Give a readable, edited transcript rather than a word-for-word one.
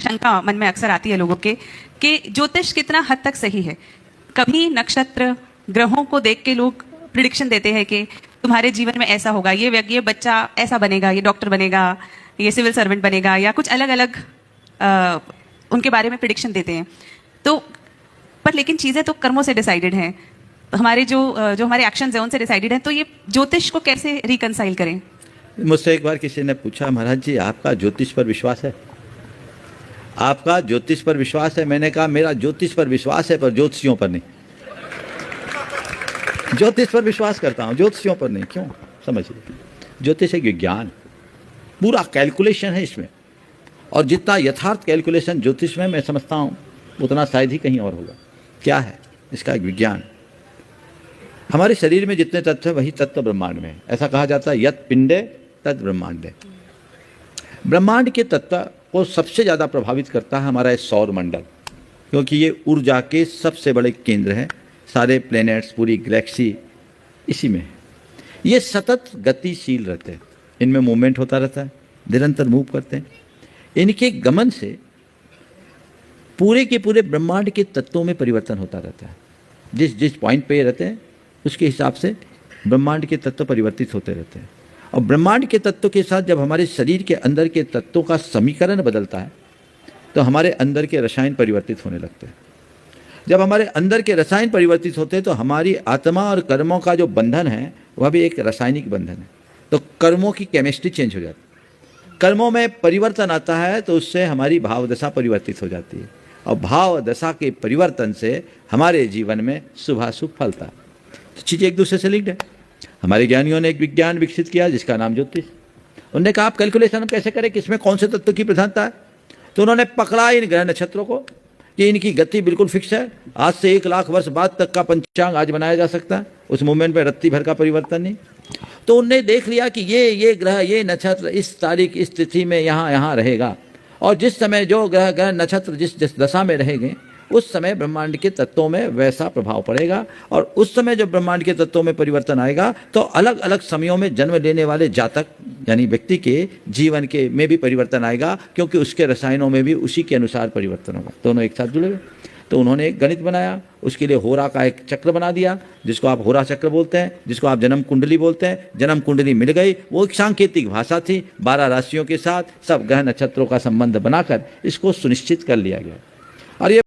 शंका मन में अक्सर आती है लोगों के कि ज्योतिष कितना हद तक सही है। कभी नक्षत्र ग्रहों को देख के लोग प्रिडिक्शन देते हैं कि तुम्हारे जीवन में ऐसा होगा, ये बच्चा ऐसा बनेगा, ये डॉक्टर बनेगा, ये सिविल सर्वेंट बनेगा, या कुछ अलग अलग उनके बारे में प्रिडिक्शन देते हैं। तो पर लेकिन चीज़ें तो कर्मों से डिसाइडेड हैं, हमारे जो हमारे एक्शंस हैं उनसे डिसाइडेड हैं। तो ये ज्योतिष को कैसे रिकंसाइल करें? मुझसे एक बार किसी ने पूछा, महाराज जी आपका ज्योतिष पर विश्वास है? आपका ज्योतिष पर विश्वास है? मैंने कहा मेरा ज्योतिष पर विश्वास है पर ज्योतिषियों पर नहीं। ज्योतिष पर विश्वास करता हूँ, ज्योतिषियों पर नहीं। क्यों? समझिए, ज्योतिष एक विज्ञान, पूरा कैलकुलेशन है इसमें, और जितना यथार्थ कैलकुलेशन ज्योतिष में मैं समझता हूँ उतना शायद ही कहीं और होगा। क्या है इसका? एक विज्ञान। हमारे शरीर में जितने तत्व है वही तत्व ब्रह्मांड में है। ऐसा कहा जाता है यत् पिंडे तत् ब्रह्मांडे। ब्रह्मांड के तत्व को सबसे ज़्यादा प्रभावित करता है हमारा सौर मंडल, क्योंकि ये ऊर्जा के सबसे बड़े केंद्र हैं। सारे प्लैनेट्स, पूरी गैलेक्सी इसी में है। ये सतत गतिशील रहते हैं, इनमें मूवमेंट होता रहता है, निरंतर मूव करते हैं। इनके गमन से पूरे के पूरे ब्रह्मांड के तत्वों में परिवर्तन होता रहता है। जिस जिस पॉइंट पे ये रहते हैं उसके हिसाब से ब्रह्मांड के तत्व परिवर्तित होते रहते हैं। और ब्रह्मांड के तत्व के साथ जब हमारे शरीर के अंदर के तत्वों का समीकरण बदलता है तो हमारे अंदर के रसायन परिवर्तित होने लगते हैं। जब हमारे अंदर के रसायन परिवर्तित होते हैं तो हमारी आत्मा और कर्मों का जो बंधन है वह भी एक रासायनिक बंधन है। तो कर्मों की केमिस्ट्री चेंज हो जाती है, कर्मों में परिवर्तन आता है, तो उससे हमारी भाव दशा परिवर्तित हो जाती है, और भाव दशा के परिवर्तन से हमारे जीवन में शुभाशुभ फलता है। तो चीज़ें एक दूसरे से लिंक्ड है। हमारे ज्ञानियों ने एक विज्ञान विकसित किया जिसका नाम ज्योतिष। उन्होंने कहा आप कैलकुलेशन हम कैसे करें, किसमें कौन से तत्व की प्रधानता है। तो उन्होंने पकड़ा इन ग्रह नक्षत्रों को कि इनकी गति बिल्कुल फिक्स है, आज से 1 लाख वर्ष बाद तक का पंचांग आज बनाया जा सकता है, उस मूवमेंट में रत्ती भर का परिवर्तन नहीं। तो उनने देख लिया कि ये ग्रह, ये नक्षत्र इस तारीख इस तिथि में यहाँ रहेगा, और जिस समय जो ग्रह नक्षत्र जिस दशा में रहेंगे उस समय ब्रह्मांड के तत्वों में वैसा प्रभाव पड़ेगा। और उस समय जब ब्रह्मांड के तत्वों में परिवर्तन आएगा तो अलग अलग समयों में जन्म लेने वाले जातक यानी व्यक्ति के जीवन के में भी परिवर्तन आएगा, क्योंकि उसके रसायनों में भी उसी के अनुसार परिवर्तन होगा। दोनों एक साथ जुड़े हुए। तो उन्होंने एक गणित बनाया, उसके लिए होरा का एक चक्र बना दिया जिसको आप होरा चक्र बोलते हैं, जिसको आप जन्म कुंडली बोलते हैं। जन्म कुंडली मिल गई, वो एक सांकेतिक भाषा थी। 12 राशियों के साथ सब ग्रह नक्षत्रों का संबंध बनाकर इसको सुनिश्चित कर लिया गया। और ये